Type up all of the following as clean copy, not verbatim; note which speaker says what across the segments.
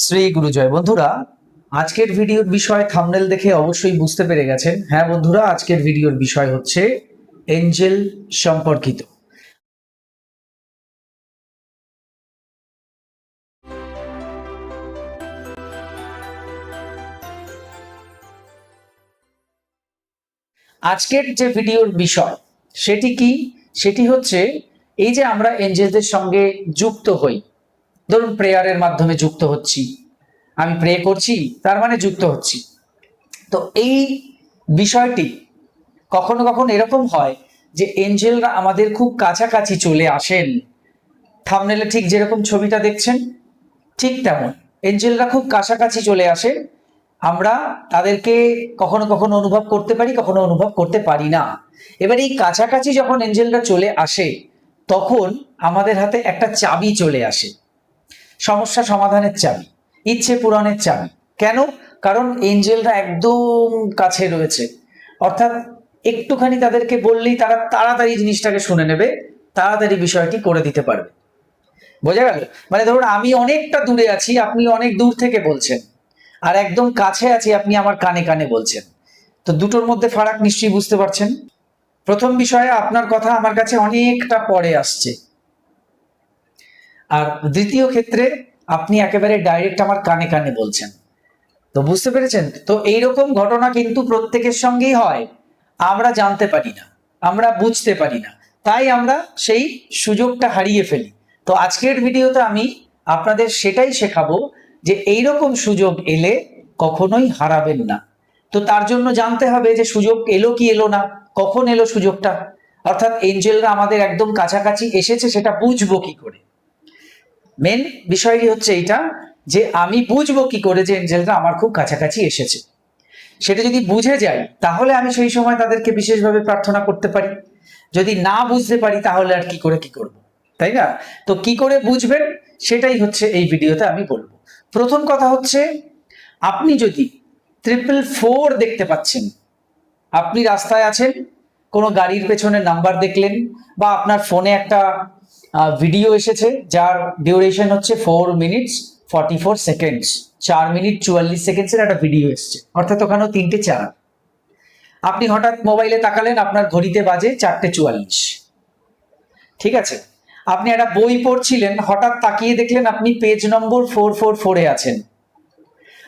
Speaker 1: শ্রী গুরুজয়। বন্ধুরা, আজকের ভিডিওর বিষয় থাম্বনেল দেখে অবশ্যই বুঝতে পেরে গেছেন। হ্যাঁ বন্ধুরা, আজকের ভিডিওর বিষয় হচ্ছে এঞ্জেল সম্পর্কিত। আজকের যে ভিডিওর বিষয় সেটি কি? সেটি হচ্ছে এই যে আমরা এঞ্জেলদের সঙ্গে যুক্ত হই, ধরুন প্রেয়ারের মাধ্যমে যুক্ত হচ্ছি, আমি প্রে করছি তার মানে যুক্ত হচ্ছি। তো এই বিষয়টি কখনো কখনো এরকম হয় যে এঞ্জেলরা আমাদের খুব কাছাকাছি চলে আসেন। থাম্বনেলে ঠিক যেরকম ছবিটা দেখছেন ঠিক তেমন এঞ্জেলরা খুব কাছাকাছি চলে আসে। আমরা তাদেরকে কখনো কখনো অনুভব করতে পারি, কখনো অনুভব করতে পারি না। এবার এই কাছাকাছি যখন এঞ্জেলরা চলে আসে তখন আমাদের হাতে একটা চাবি চলে আসে, সমস্যা সমাধানের চাবি, ইচ্ছে পূরণের চাবি। কেন? কারণ এঞ্জেলরা একদম কাছে রয়েছে, অর্থাৎ একটুখানি তাদেরকে বললেই তারা তাড়াতাড়ি জিনিসটাকে শুনে নেবে, তাড়াতাড়ি বিষয়টি করে দিতে পারবে। বোঝা গেল? মানে ধরুন আমি অনেকটা দূরে আছি, আপনি অনেক দূর থেকে বলছেন, আর একদম কাছে আছি, আপনি আমার কানে কানে বলছেন। তো দুটোর মধ্যে ফারাক নিশ্চয়ই বুঝতে পারছেন। প্রথম বিষয়ে আপনার কথা আমার কাছে অনেকটা পরে আসছে, আর দ্বিতীয় ক্ষেত্রে আপনি একেবারে ডাইরেক্ট আমার কানে কানে বলছেন। তো বুঝতে পেরেছেন তো? এইরকম ঘটনা কিন্তু প্রত্যেকের সঙ্গেই হয়, আমরা জানতে পারি না, আমরা বুঝতে পারি না, তাই আমরা সেই সুযোগটা হারিয়ে ফেলি। তো আজকের ভিডিওতে আমি আপনাদের সেটাই শেখাবো যে এইরকম সুযোগ এলে কখনোই হারাবেন না। তো তার জন্য জানতে হবে যে সুযোগ এলো কি এলো না, কখন এলো সুযোগটা, অর্থাৎ এঞ্জেলরা আমাদের একদম কাছাকাছি এসেছে সেটা বুঝবো কি করে। মেন বিষয়টি হচ্ছে এইটা যে আমি বুঝবো কি করে যে এঞ্জেলরা আমার খুব কাছাকাছি এসেছে। সেটা যদি বুঝে যাই তাহলে আমি সেই সময় তাদেরকে বিশেষভাবে প্রার্থনা করতে পারি। যদি না বুঝতে পারি তাহলে আর কি করে কি করব, তাই না? তো কি করে বুঝবেন সেটাই হচ্ছে এই ভিডিওতে আমি বলবো। প্রথম কথা হচ্ছে, আপনি যদি 444 দেখতে পাচ্ছেন, আপনি রাস্তায় আছেন, কোনো গাড়ির পেছনে নাম্বার দেখলেন, বা আপনার ফোনে একটা ভিডিও এসেছে যার ডিউরেশন হচ্ছে 4 minutes 44 seconds, 4 মিনিট 44 সেকেন্ডসের একটা ভিডিও এসছে, অর্থাৎ ওখানেও 3টে 4। আপনি হঠাৎ মোবাইলে তাকালেন, আপনার ঘড়িতে বাজে 4টে 44। ঠিক আছে? আপনি একটা বই পড়ছিলেন, হঠাৎ তাকিয়ে দেখলেন আপনি পেজ নম্বর 444-এ আছেন।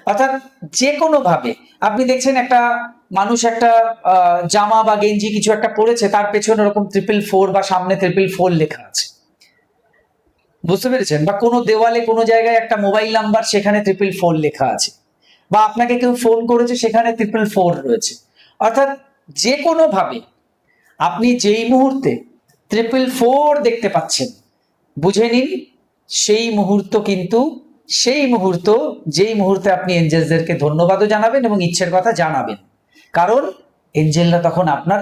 Speaker 1: অর্থাৎ যে কোনো ভাবে আপনি দেখছেন একটা মানুষ একটা জামা বা গেঞ্জি কিছু একটা পরেছে, তার পেছনে ওরকম 444 বা সামনে 444 লেখা আছে। বুঝতে পেরেছেন? বা কোনো দেওয়ালে কোনো জায়গায় একটা মোবাইল নাম্বার, সেখানে 444 লেখা আছে, বা আপনাকে কেউ ফোন করেছে সেখানে 444 রয়েছে। অর্থাৎ যে কোনো ভাবে আপনি যেই মুহূর্তে 444 দেখতে পাচ্ছেন, বুঝে নিন সেই মুহূর্ত কিন্তু সেই মুহূর্ত যেই মুহূর্তে আপনি এঞ্জেলসদেরকে ধন্যবাদও জানাবেন এবং ইচ্ছের কথা জানাবেন। কারণ এঞ্জেলরা তখন আপনার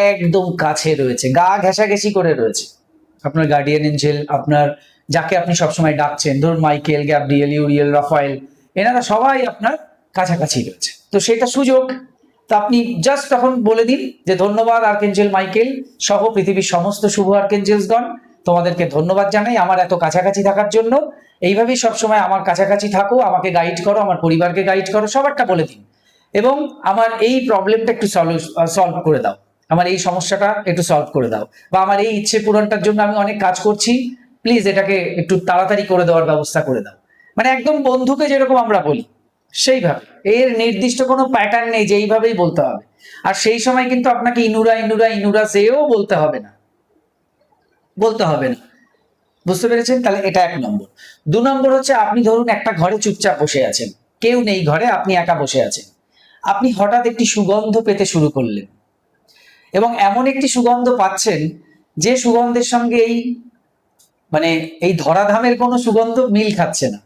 Speaker 1: একদম কাছে রয়েছে, গা ঘেঁষাঘেঁষি করে রয়েছে। আপনার গার্ডিয়ান এঞ্জেল, আপনার যাকে আপনি সবসময় ডাকছেন, ধরুন মাইকেল, গ্যাব্রিয়েল, ইউরিয়েল, রাফায়েল, এনারা সবাই আপনার কাছাকাছি রয়েছে। তো সেটা সুযোগ। তো আপনি জাস্ট তখন বলে দিন যে ধন্যবাদ আর্কেঞ্জেল মাইকেল সহ পৃথিবীর সমস্ত শুভ আর্কেঞ্জেলসগণ, তোমাদেরকে ধন্যবাদ জানাই আমার এত কাছাকাছি থাকার জন্য। এইভাবেই সবসময় আমার কাছাকাছি থাকো, আমাকে গাইড করো, আমার পরিবারকে গাইড করো, সবারটা বলে দিন। এবং আমার এই প্রবলেমটা একটু সলভ করে দাও, আমার এই সমস্যাটা একটু সলভ করে দাও, বা আমার এই ইচ্ছে পূরণটার জন্য আমি অনেক কাজ করছি, প্লিজ এটাকে একটু তাড়াতাড়ি করে দেওয়ার ব্যবস্থা করে দাও। মানে একদম বন্ধুকে যেরকম আমরা বলি সেইভাবে, এর নির্দিষ্ট কোনো প্যাটার্ন নেই যে এইভাবেই বলতে হবে। আর সেই সময় কিন্তু আপনাকে ইনুরা ইনুরা ইনুরা সেও বলতে হবে না, বলতে হবে না। বুঝতে পেরেছেন? তাহলে এটা 1 নম্বর। 2 নম্বর হচ্ছে, আপনি ধরুন একটা ঘরে চুপচাপ বসে আছেন, কেউ নেই ঘরে, আপনি একা বসে আছেন, আপনি হঠাৎ একটি সুগন্ধ পেতে শুরু করলেন, এবং এমন একটি সুগন্ধ পাচ্ছেন যে সুগন্ধের সঙ্গে মানে এই ধরাধামের কোনো সুগন্ধ মিল খাচ্ছে না।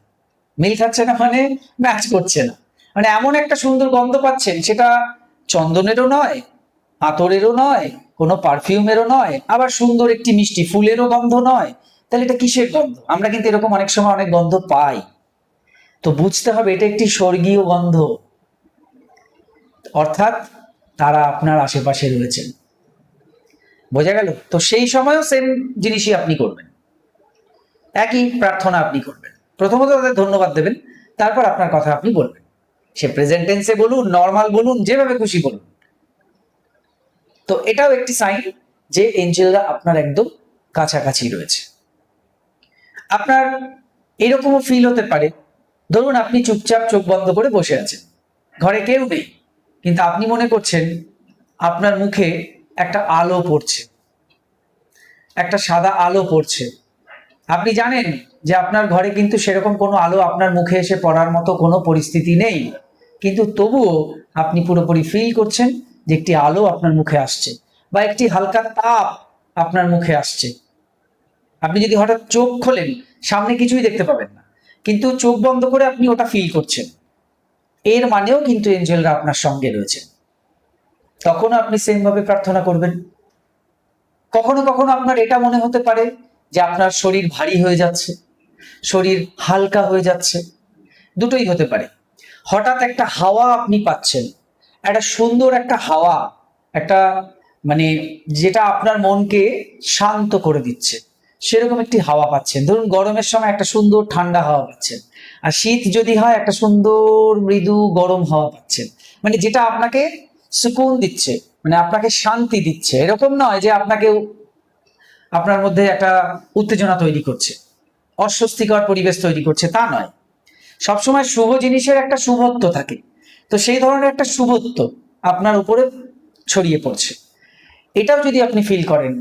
Speaker 1: মিল খাচ্ছে না মানে ম্যাচ করছে না। মানে এমন একটা সুন্দর গন্ধ পাচ্ছেন, সেটা চন্দনেরও নয়, আতরেরও নয়, কোনো পারফিউমেরও নয়, আবার সুন্দর একটি মিষ্টি ফুলেরও গন্ধ নয়। তাহলে এটা কিসের গন্ধ? আমরা কিন্তু এরকম অনেক সময় অনেক গন্ধ পাই। তো বুঝতে হবে এটা একটি স্বর্গীয় গন্ধ, অর্থাৎ তারা আপনার আশেপাশে রয়েছেন। বোঝা গেল? তো সেই সময়ও সেম জিনিসই আপনি করবেন, একই প্রার্থনা আপনি করবেন। প্রথমত তাদের ধন্যবাদ দেবেন, তারপর আপনার কথা আপনি বলবেন, সে প্রেজেন্ট টেন্সে বলুন, নর্মাল বলুন, যেভাবে খুশি বলুন। তো এটাও একটি সাইন যে এঞ্জেলরা আপনার একদম কাছাকাছি রয়েছে। আপনার এরকমও ফিল হতে পারে, ধরুন আপনি চুপচাপ চোখ বন্ধ করে বসে আছেন, ঘরে কেউ নেই, কিন্তু আপনি মনে করছেন আপনার মুখে একটা আলো পড়ছে, একটা সাদা আলো পড়ছে। আপনি জানেন যে আপনার ঘরে কিন্তু সেরকম কোনো আলো আপনার মুখে এসে পড়ার মতো কোনো পরিস্থিতি নেই, কিন্তু তবুও আপনি পুরোপুরি ফিল করছেন যে একটি আলো আপনার মুখে আসছে বা একটি হালকা তাপ আপনার মুখে আসছে। আপনি যদি হঠাৎ চোখ খোলেন, সামনে কিছুই দেখতে পাবেন না, কিন্তু চোখ বন্ধ করে আপনি ওটা ফিল করছেন, এর মানেও কিন্তু এঞ্জেলরা আপনার সঙ্গে রয়েছে। তখন আপনি সেম ভাবে প্রার্থনা করবেন। কখনো কখনো আপনার এটা মনে হতে পারে যে আপনার শরীর ভারী হয়ে যাচ্ছে, শরীর হালকা হয়ে যাচ্ছে, দুটোই হতে পারে। হঠাৎ একটা হাওয়া আপনি পাচ্ছেন, একটা সুন্দর একটা হাওয়া, একটা মানে যেটা আপনার মনকে শান্ত করে দিচ্ছে, সেরকম একটি হাওয়া পাচ্ছেন। ধরুন গরমের সময় একটা সুন্দর ঠান্ডা হাওয়া পাচ্ছেন, আর শীত যদি হয় একটা সুন্দর মৃদু গরম হাওয়া পাচ্ছেন, মানে যেটা আপনাকে সুকুন দিচ্ছে, মানে আপনাকে শান্তি দিচ্ছে। এরকম নয় যে আপনাকে আপনার মধ্যে একটা উত্তেজনা তৈরি করছে, অস্বস্তিকর পরিবেশ তৈরি করছে, তা নয়। সবসময় শুভ জিনিসের একটা শুভত্ব থাকে, তো সেই ধরনের একটা শুভত্ব আপনার উপরে ছড়িয়ে পড়ছে। এটাও যদি আপনি ফিল করেন,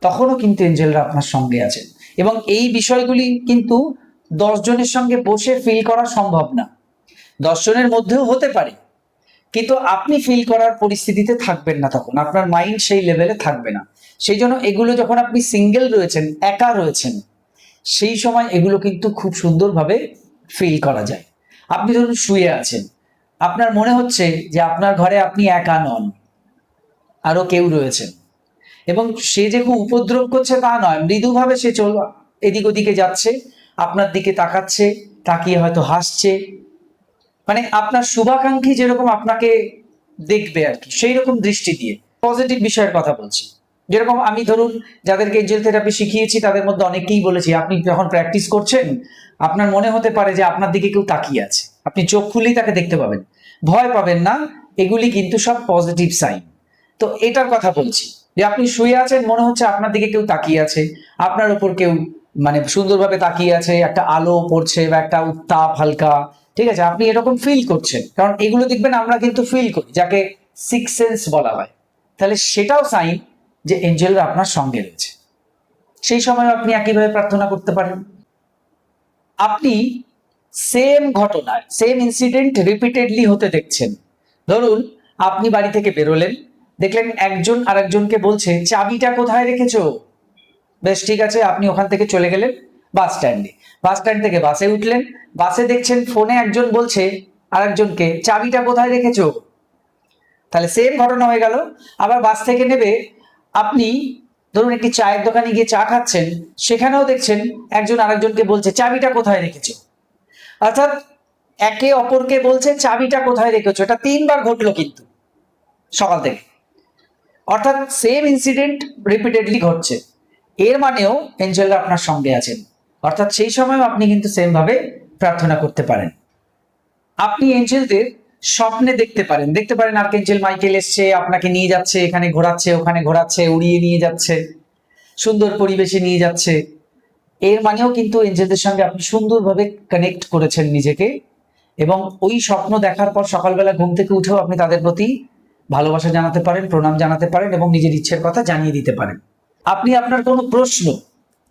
Speaker 1: তখনও কিন্তু এঞ্জেলরা আপনার সঙ্গে আছেন। এবং এই বিষয়গুলি কিন্তু 10 জনের সঙ্গে বসে ফিল করা সম্ভব না, 10 জনের মধ্যেও হতে পারে, কিন্তু আপনি ফিল করার পরিস্থিতিতে থাকবেন না, তখন আপনার মাইন্ড সেই লেভেলে থাকবে না। সেই জন্য এগুলো যখন আপনি সিঙ্গেল রয়েছেন, একা রয়েছেন, সেই সময় এগুলো কিন্তু খুব সুন্দরভাবে ফিল করা যায়। আপনি ধরুন শুয়ে আছেন, আপনার মনে হচ্ছে যে আপনার ঘরে আপনি একা নন, আরো কেউ রয়েছেন, এবং সে যে খুব উপদ্রব করছে তা নয়, মৃদুভাবে সে এদিক ওদিকে যাচ্ছে, আপনার দিকে তাকাচ্ছে, তাকিয়ে হয়তো হাসছে, মানে আপনার শুভাকাঙ্ক্ষী যেরকম আপনাকে দেখবে আর কি, সেই রকম দৃষ্টি দিয়ে। পজিটিভ বিষয়ের কথা বলছি, যেরকম আমি ধরুন যাদেরকে এঞ্জেল থেরাপি শিখিয়েছি তাদের মধ্যে অনেককেই বলেছি, আপনি যখন প্র্যাকটিস করছেন আপনার মনে হতে পারে যে আপনার দিকে কেউ তাকিয়ে আছে, আপনি চোখ খুললেই তাকে দেখতে পাবেন, ভয় পাবেন না, এগুলি কিন্তু সব পজিটিভ সাইন। তো এটার কথা বলছি যে আপনি শুয়ে আছেন, মনে হচ্ছে আপনার দিকে কেউ তাকিয়ে আছে, আপনার উপর কেউ মানে সুন্দরভাবে তাকিয়ে আছে, একটা আলো পড়ছে বা একটা উত্তাপ হালকা, ঠিক আছে, আপনি এরকম ফিল করছেন। কারণ এগুলো দেখবেন আমরা কিন্তু ফিল করি, যাকে সিক্স সেন্স বলা হয়। তাহলে সেটাও সাইন যে এঞ্জেলরা আপনার সঙ্গে রয়েছে। সেই সময় আপনি একইভাবে প্রার্থনা করতে পারেন। আপনি সেম ঘটনায় সেম ইনসিডেন্ট রিপিটেডলি হতে দেখছেন। ধরুন আপনি বাড়ি থেকে বেরোলেন, দেখলেন একজন আরেকজনকে বলছে চাবিটা কোথায় রেখেছো। বেশ ঠিক আছে, আপনি ওখান থেকে চলে গেলেন বাস স্ট্যান্ডে, বাস স্ট্যান্ড থেকে বাসে উঠলেন, বাসে দেখছেন ফোনে একজন বলছে আরেকজনকে চাবিটা কোথায় রেখেছো। তাহলে সেম ঘটনা হয়ে গেল। আবার বাস থেকে নেবে আপনি ধরুন একটি চায়ের দোকানে গিয়ে চা খাচ্ছেন, সেখানেও দেখছেন একজন আরেকজনকে বলছে চাবিটা কোথায় রেখেছো। অর্থাৎ একে অপরকে বলছে চাবিটা কোথায় রেখেছো, এটা 3বার ঘটলো কিন্তু সকাল থেকে। অর্থাৎ সেম ইনসিডেন্ট রিপিটেডলি ঘটছে, এর মানেও এঞ্জেলরা আপনার সঙ্গে আছেন। অর্থাৎ সেই সময়ও আপনি কিন্তু সেম ভাবে প্রার্থনা করতে পারেন। আপনি এঞ্জেলদের স্বপ্নে দেখতে পারেন, আর্কএঞ্জেল মাইকেল এসছে, আপনাকে নিয়ে যাচ্ছে, এখানে ঘোরাচ্ছে, ওখানে ঘোরাচ্ছে, উড়িয়ে নিয়ে যাচ্ছে, সুন্দর পরিবেশে নিয়ে যাচ্ছে। এর মানেও কিন্তু এঞ্জেলদের সঙ্গে আপনি সুন্দরভাবে কানেক্ট করেছেন নিজেকে, এবং ওই স্বপ্ন দেখার পর সকালবেলা ঘুম থেকে উঠেও আপনি তাদের প্রতি ভালোবাসা জানাতে পারেন, প্রণাম জানাতে পারেন, এবং নিজের ইচ্ছের কথা জানিয়ে দিতে পারেন। আপনি আপনার কোনো প্রশ্ন,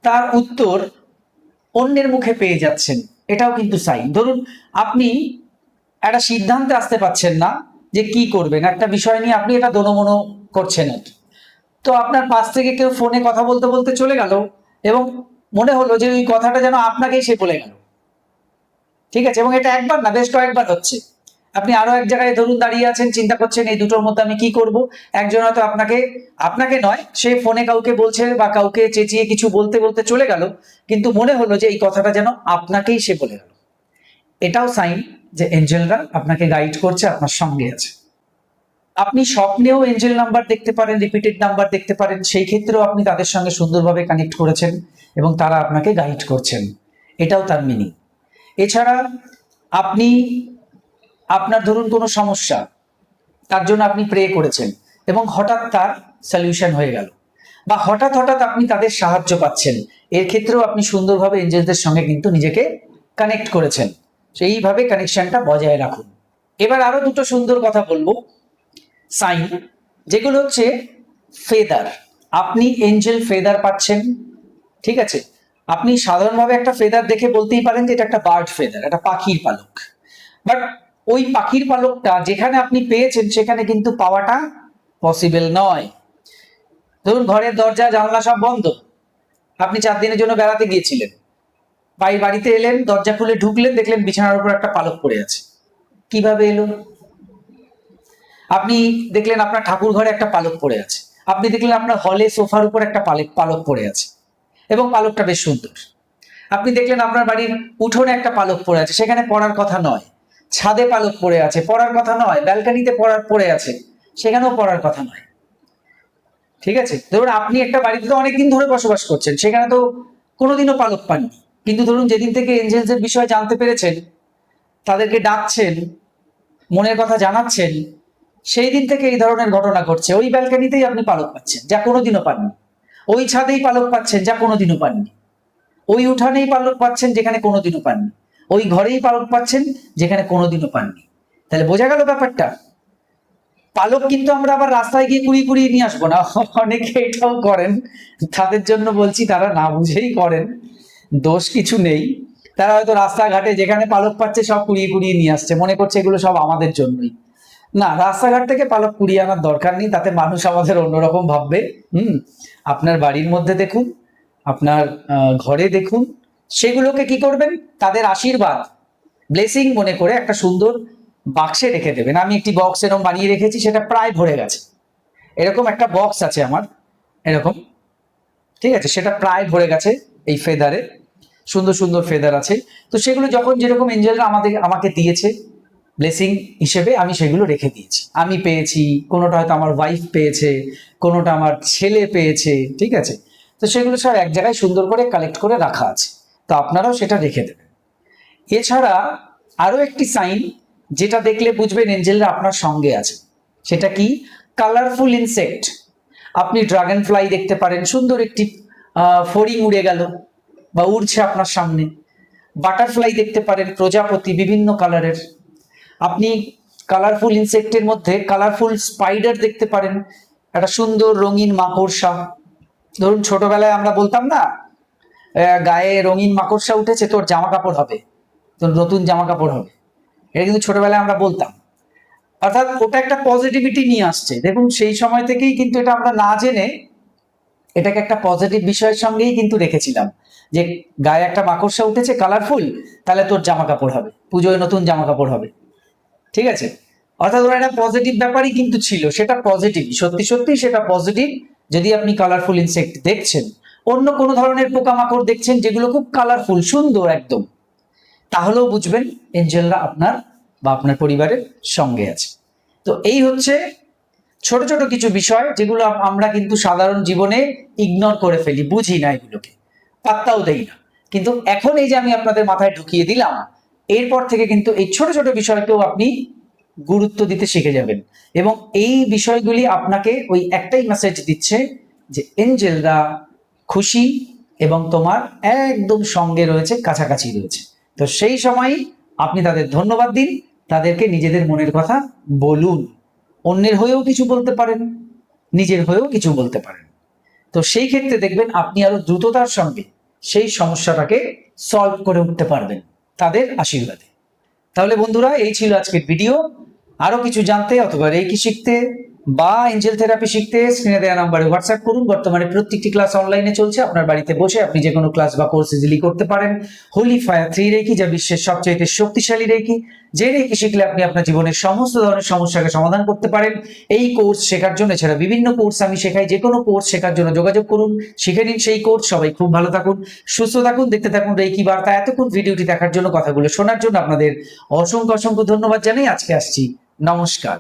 Speaker 1: তার উত্তর অন্যের মুখে পেয়ে যাচ্ছেন, এটাও কিন্তু সাইন। ধরুন আপনি একটা সিদ্ধান্তে আসতে পারছেন না যে কি করবেন, একটা বিষয় নিয়ে আপনি এটা দোনোমনো করছেন আর কি। তো আপনার পাশ থেকে কেউ ফোনে কথা বলতে বলতে চলে গেল, এবং মনে হলো যে ওই কথাটা যেন আপনাকেই সে বলে গেল, ঠিক আছে, এবং এটা একবার না বেশ কয়েকবার হচ্ছে। আপনি আরো এক জায়গায় ধরুন দাঁড়িয়ে আছেন, চিন্তা করছেন এই দুটোর মধ্যে আমি কি করব। একজন হয়তো আপনাকে নয়, সে ফোনে কাউকে বলছে বা কাউকে চেঁচিয়ে কিছু বলতে বলতে চলে গেল, কিন্তু মনে হলো যে এই কথাটা যেন আপনাকেই সে বলে গেল। এটাও সাইন যে এঞ্জেলরা আপনাকে গাইড করছে, আপনার সঙ্গে আছে। আপনি স্বপ্নেও এঞ্জেল নাম্বার দেখতে পারেন, রিপিটেড নাম্বার দেখতে পারেন, সেই ক্ষেত্রেও আপনি তাদের সঙ্গে সুন্দরভাবে কানেক্ট করেছেন এবং তারা আপনাকে গাইড করছেন, এটাও তার মিনিং। এছাড়া আপনি আপনার ধরুন কোনো সমস্যা, তার জন্য আপনি প্রে করেছেন এবং হঠাৎ তার সলিউশন হয়ে গেল, বা হঠাৎ হঠাৎ আপনি তাদের সাহায্য পাচ্ছেন, এর ক্ষেত্রেও আপনি সুন্দরভাবে এঞ্জেলদের সঙ্গে কিন্তু নিজেকে কানেক্ট করেছেন। সেইভাবে কানেকশনটা বজায় রাখুন। এবার আরো দুটো সুন্দর কথা বলবো, সাইন, যেগুলো হচ্ছে ফেদার। আপনি এঞ্জেল ফেদার পাচ্ছেন, ঠিক আছে? আপনি সাধারণভাবে একটা ফেদার দেখে বলতেই পারেন যে এটা একটা বার্ড ফেদার, একটা পাখির পালক, বাট ওই পাখির পালকটা যেখানে আপনি পেয়েছেন সেখানে কিন্তু পাওয়াটা পসিবল নয়। ধরুন ঘরের দরজা জানলা সব বন্ধ, আপনি 4 দিনের জন্য বেড়াতে গিয়েছিলেন, বাড়িতে এলেন, দরজা খুলে ঢুকলেন, দেখলেন বিছানার উপর একটা পালক পড়ে আছে। কিভাবে এলো? আপনি দেখলেন আপনার ঠাকুর ঘরে একটা পালক পড়ে আছে, আপনি দেখলেন আপনার হলে সোফার উপর একটা পালক পড়ে আছে এবং পালকটা বেশ সুন্দর। আপনি দেখলেন আপনার বাড়ির উঠোনে একটা পালক পড়ে আছে, সেখানে পড়ার কথা নয়। ছাদে পালক পড়ে আছে, পড়ার কথা নয়। ব্যালকনিতে পড়ে আছে, সেখানেও পড়ার কথা নয়। ঠিক আছে? ধরুন আপনি একটা বাড়িতে তো অনেকদিন ধরে বসবাস করছেন, সেখানে তো কোনোদিনও পালক পাননি, কিন্তু ধরুন যেদিন থেকে এঞ্জেলসের বিষয়ে জানতে পেরেছেন, তাদেরকে ডাকছেন, মনের কথা জানাচ্ছেন, সেই দিন থেকে এই ধরনের ঘটনা ঘটছে। ওই ব্যালকনিতেই আপনি পালক পাচ্ছেন, যা কোনোদিনও পাননি। ওই ছাদেই পালক পাচ্ছেন, যা কোনোদিনও পাননি। ওই উঠানেই পালক পাচ্ছেন, যেখানে কোনোদিনও পাননি। ওই ঘরেই পালক পাচ্ছেন, যেখানে কোনোদিনও পাননি। তাহলে বোঝা গেল ব্যাপারটা? পালক কিন্তু আমরা আবার রাস্তায় গিয়ে কুড়িয়ে কুড়িয়ে নিয়ে আসবো না, অনেকে এটাও করেন, তাদের জন্য বলছি, তারা না বুঝেই করেন, দোষ কিছু নেই। তারা হয়তো রাস্তাঘাটে যেখানে পালক পাচ্ছে সব কুড়িয়ে কুড়িয়ে নিয়ে আসছে, মনে করছে এগুলো সব আমাদের জন্যই। না, রাস্তাঘাট থেকে পালক কুড়িয়ে আনার দরকার নেই, তাতে মানুষ আমাদের অন্যরকম ভাববে। আপনার বাড়ির মধ্যে দেখুন, আপনার ঘরে দেখুন, সেগুলোকে কি করবেন, তাদের আশীর্বাদ, ব্লেসিং মনে করে একটা সুন্দর বাক্সে রেখে দেবেন। আমি একটি বক্স এরকম বানিয়ে রেখেছি, সেটা প্রায় ভরে গেছে। এরকম একটা বক্স আছে আমার, এরকম, ঠিক আছে? সেটা প্রায় ভরে গেছে এই ফেদারে, সুন্দর সুন্দর ফেদার আছে। তো সেগুলো যখন যেরকম এঞ্জেলরা আমাকে দিয়েছে ব্লেসিং হিসেবে, আমি সেগুলো রেখে দিয়েছি। আমি পেয়েছি, কোনোটা হয়তো আমার ওয়াইফ পেয়েছে, কোনোটা আমার ছেলে পেয়েছে, ঠিক আছে? তো সেগুলো সব এক জায়গায় সুন্দর করে কালেক্ট করে রাখা আছে, তো আপনারাও সেটা রেখে দেবেন। এছাড়া আরো একটি সাইন, যেটা দেখলে বুঝবেন এঞ্জেলরা আপনার সঙ্গে আছে, সেটা কি? Colourful insect. আপনি ড্রাগন ফ্লাই দেখতে পারেন, সুন্দর একটি ফড়িং উড়ে গেল বা উড়ছে আপনার সামনে। বাটারফ্লাই দেখতে পারেন, প্রজাপতি বিভিন্ন কালারের। আপনি কালারফুল ইনসেক্টের মধ্যে কালারফুল স্পাইডার দেখতে পারেন, একটা সুন্দর রঙিন মাকড়সা। ধরুন ছোটবেলায় আমরা বলতাম না, গায়ে রঙিন মাকড়সা উঠেছে, তোর জামা কাপড় হবে, তোর নতুন জামা কাপড় হবে। এটা কিন্তু ছোটবেলায় আমরা বলতাম, অর্থাৎ ওটা একটা পজিটিভিটি নিয়ে আসছে। দেখুন সেই সময় থেকেই কিন্তু এটা আমরা না জেনে এটাকে একটা পজিটিভ বিষয়ের সঙ্গেই কিন্তু রেখেছিলাম, যে গায়ে একটা মাকড়সা উঠেছে কালারফুল, তাহলে তোর জামা কাপড় হবে, পুজোয় নতুন জামা কাপড় হবে, ঠিক আছে? অর্থাৎ ওরা একটা পজিটিভ ব্যাপারই কিন্তু ছিল, সেটা পজিটিভ, সত্যি সত্যি সেটা পজিটিভ। যদি আপনি কালারফুল ইনসেক্ট দেখছেন, অন্য কোনো ধরনের পোকামাকড় দেখছেন যেগুলো খুব কালারফুল সুন্দর একদম, তাহলেও বুঝবেন এঞ্জেলরা আপনার বা আপনার পরিবারের সঙ্গে আছে। তো এই হচ্ছে ছোট ছোট কিছু বিষয়, যেগুলো আমরা কিন্তু সাধারণ জীবনে ইগনোর করে ফেলি, বুঝি না, এগুলোকে পাত্তাও দেই না। কিন্তু এখন এই যে আমি আপনাদের মাথায় ঢুকিয়ে দিলাম, এরপর থেকে কিন্তু এই ছোট ছোট বিষয়কেও আপনি গুরুত্ব দিতে শিখে যাবেন, এবং এই বিষয়গুলি আপনাকে ওই একটাই মেসেজ দিচ্ছে যে এঞ্জেলরা খুশি এবং তোমার একদম সঙ্গে রয়েছে, কাছাকাছি রয়েছে। তো সেই সময় আপনি তাদের ধন্যবাদ দিন, তাদেরকে নিজেদের মনের কথা বলুন। অন্যের হয়েও কিছু বলতে পারেন, নিজের হয়েও কিছু বলতে পারেন। তো সেই ক্ষেত্রে দেখবেন আপনি আরো দ্রুততার সঙ্গে সেই সমস্যাটাকে সলভ করে উঠতে পারবেন তাদের আশীর্বাদে। তাহলে বন্ধুরা, এই ছিল আজকের ভিডিও। আরো কিছু জানতে অথবা রেকি শিখতে বা এঞ্জেল থেরাপি শিখতে স্ক্রিনে দেওয়া নম্বরে হোয়াটসঅ্যাপ করুন। বর্তমানে প্রত্যেকটি ক্লাস অনলাইনে চলছে, আপনার বাড়িতে বসে আপনি যে কোনো ক্লাস বা কোর্স ইজিলি করতে পারেন। হোলি ফায়ার 3 রেকি, যা বিশ্বের সবচেয়ে শক্তিশালী রেকি, যে রেকি শিখলে আপনি আপনার জীবনের সমস্ত ধরনের সমস্যাকে সমাধান করতে পারেন। এই কোর্স শেখার জন্য, এছাড়া বিভিন্ন কোর্স আমি শেখাই, যে কোনো কোর্স শেখার জন্য যোগাযোগ করুন, শিখে নিন সেই কোর্স। সবাই খুব ভালো থাকুন, সুস্থ থাকুন, দেখতে থাকুন রেকি বার্তা। এতক্ষণ ভিডিওটি দেখার জন্য, কথাগুলো শোনার জন্য আপনাদের অসংখ্য অসংখ্য ধন্যবাদ জানাই। আজকে আসছি, নমস্কার।